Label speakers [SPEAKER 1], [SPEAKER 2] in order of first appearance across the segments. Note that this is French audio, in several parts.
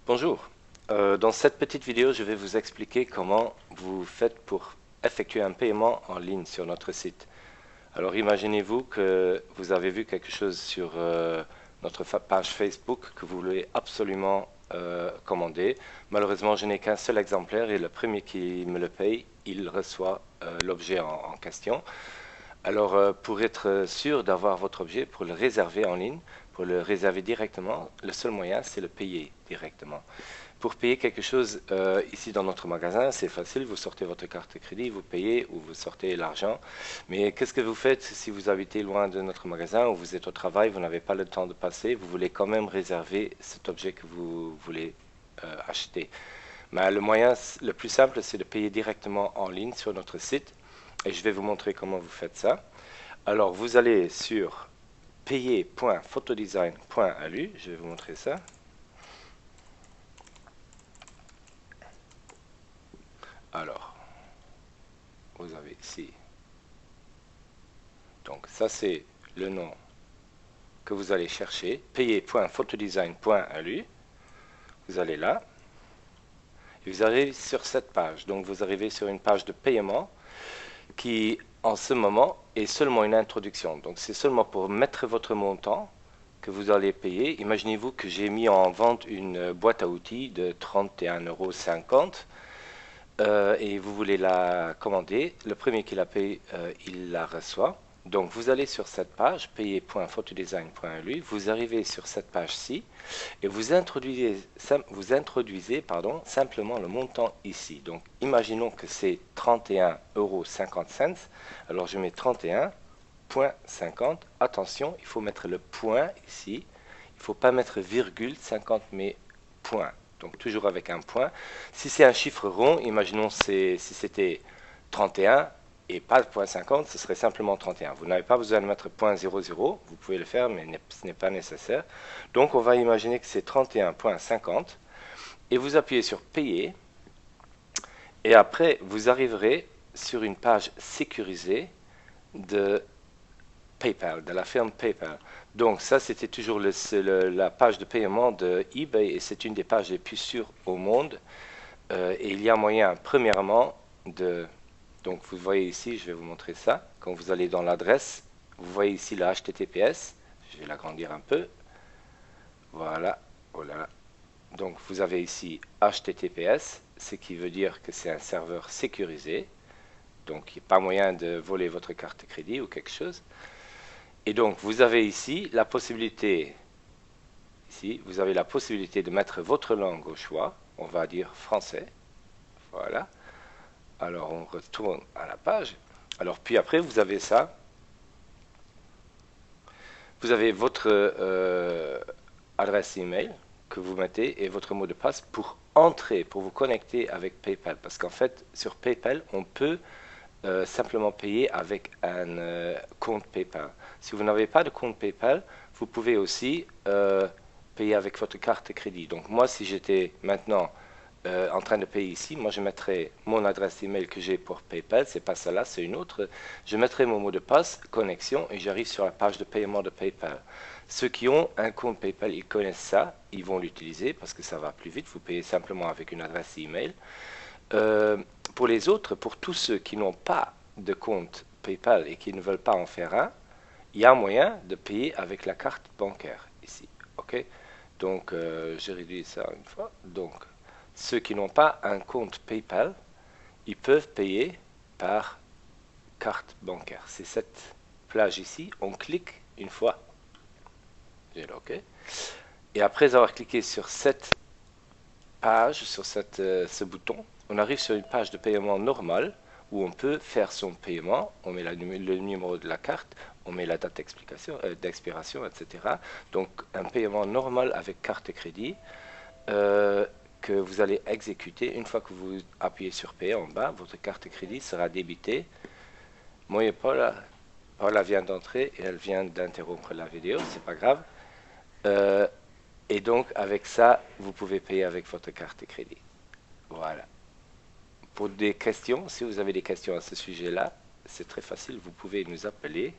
[SPEAKER 1] Bonjour. Dans cette petite vidéo, je vais vous expliquer comment vous faites pour effectuer un paiement en ligne sur notre site. Alors imaginez-vous que vous avez vu quelque chose sur notre page Facebook que vous voulez absolument commander. Malheureusement, je n'ai qu'un seul exemplaire et le premier qui me le paye, il reçoit l'objet en question. Alors, pour être sûr d'avoir votre objet, pour le réserver en ligne, pour le réserver directement, le seul moyen, c'est le payer directement. Pour payer quelque chose ici dans notre magasin, c'est facile, vous sortez votre carte de crédit, vous payez ou vous sortez l'argent. Mais qu'est-ce que vous faites si vous habitez loin de notre magasin ou vous êtes au travail, vous n'avez pas le temps de passer, vous voulez quand même réserver cet objet que vous voulez acheter. Mais le moyen le plus simple, c'est de payer directement en ligne sur notre site. Et je vais vous montrer comment vous faites ça. Alors, vous allez sur payer.photodesign.lu. Je vais vous montrer ça. Alors, vous avez ici. Donc, ça, c'est le nom que vous allez chercher. Payer.photodesign.lu. Vous allez là. Et vous arrivez sur cette page. Donc, vous arrivez sur une page de paiement qui, en ce moment, est seulement une introduction. Donc, c'est seulement pour mettre votre montant que vous allez payer. Imaginez-vous que j'ai mis en vente une boîte à outils de 31,50 € et vous voulez la commander. Le premier qui la paye, il la reçoit. Donc, vous allez sur cette page, payer.photodesign.lu, vous arrivez sur cette page-ci et vous introduisez simplement le montant ici. Donc, imaginons que c'est 31,50 €. Alors, je mets 31,50 €. Attention, il faut mettre le point ici. Il ne faut pas mettre virgule 50, mais point. Donc, toujours avec un point. Si c'est un chiffre rond, imaginons si c'était 31 et pas point 50, ce serait simplement 31. Vous n'avez pas besoin de mettre point 00, vous pouvez le faire, mais ce n'est pas nécessaire. Donc, on va imaginer que c'est 31,50 et vous appuyez sur payer. Et après, vous arriverez sur une page sécurisée de PayPal, de la firme PayPal. Donc ça, c'était toujours la page de paiement de eBay et c'est une des pages les plus sûres au monde. Et il y a moyen, premièrement, de... Donc vous voyez ici, je vais vous montrer ça. Quand vous allez dans l'adresse, vous voyez ici le HTTPS. Je vais l'agrandir un peu. Voilà, voilà. Donc vous avez ici HTTPS, ce qui veut dire que c'est un serveur sécurisé. Donc il n'y a pas moyen de voler votre carte de crédit ou quelque chose. Et donc vous avez ici la possibilité, vous avez la possibilité de mettre votre langue au choix. On va dire français. Voilà. Alors on retourne à la page. Alors puis après vous avez ça. Vous avez votre adresse email que vous mettez et votre mot de passe pour entrer, pour vous connecter avec PayPal. Parce qu'en fait, sur PayPal, on peut simplement payer avec un compte PayPal. Si vous n'avez pas de compte PayPal, vous pouvez aussi payer avec votre carte de crédit. Donc moi, si j'étais maintenant en train de payer ici, moi je mettrai mon adresse email que j'ai pour PayPal, c'est pas celle-là, c'est une autre. Je mettrai mon mot de passe, connexion, et j'arrive sur la page de paiement de PayPal. Ceux qui ont un compte PayPal, ils connaissent ça, ils vont l'utiliser parce que ça va plus vite. Vous payez simplement avec une adresse email. Pour les autres, pour tous ceux qui n'ont pas de compte PayPal et qui ne veulent pas en faire un, il y a moyen de payer avec la carte bancaire ici. Ok? Donc, j'ai réduit ça une fois. Donc, ceux qui n'ont pas un compte PayPal, ils peuvent payer par carte bancaire. C'est cette plage ici. On clique une fois. J'ai le OK. Et après avoir cliqué sur cette page, sur ce bouton, on arrive sur une page de paiement normale où on peut faire son paiement. On met le numéro de la carte, on met la date d'expiration, etc. Donc un paiement normal avec carte de crédit que vous allez exécuter. Une fois que vous appuyez sur payer en bas, votre carte de crédit sera débitée. Moi et Paula vient d'entrer et elle vient d'interrompre la vidéo, c'est pas grave. Et donc avec ça, vous pouvez payer avec votre carte de crédit. Voilà. Pour des questions, si vous avez des questions à ce sujet-là, c'est très facile, vous pouvez nous appeler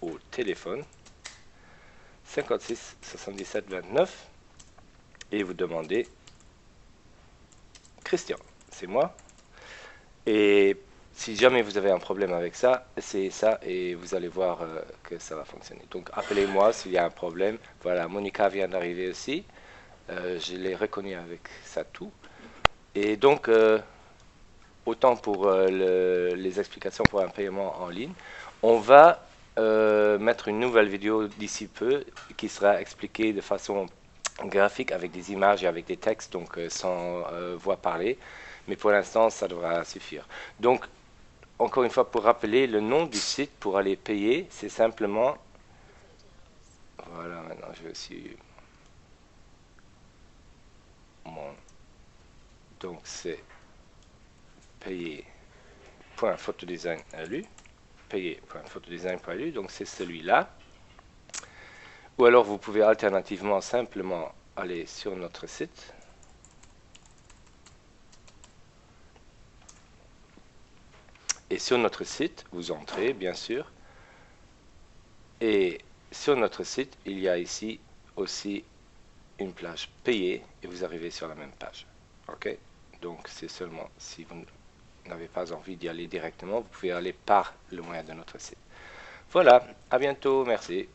[SPEAKER 1] au téléphone 56 77 29 et vous demandez Christian, c'est moi. Et si jamais vous avez un problème avec ça, essayez ça et vous allez voir que ça va fonctionner. Donc appelez-moi s'il y a un problème. Voilà, Monica vient d'arriver aussi. Je l'ai reconnue avec ça tout. Et donc, autant pour les explications pour un paiement en ligne. On va mettre une nouvelle vidéo d'ici peu qui sera expliquée de façon graphique avec des images et avec des textes, donc sans voix parlée. Mais pour l'instant, ça devra suffire. Donc, encore une fois, pour rappeler, le nom du site pour aller payer, c'est simplement... Voilà, maintenant je vais aussi... Mon... Donc, c'est payer.photodesign.lu. Payer.photodesign.lu, donc c'est celui-là. Ou alors vous pouvez alternativement simplement aller sur notre site. Et sur notre site, vous entrez bien sûr. Et sur notre site, il y a ici aussi une plage payée et vous arrivez sur la même page. Ok? Donc c'est seulement si vous n'avez pas envie d'y aller directement, vous pouvez aller par le moyen de notre site. Voilà, à bientôt, merci.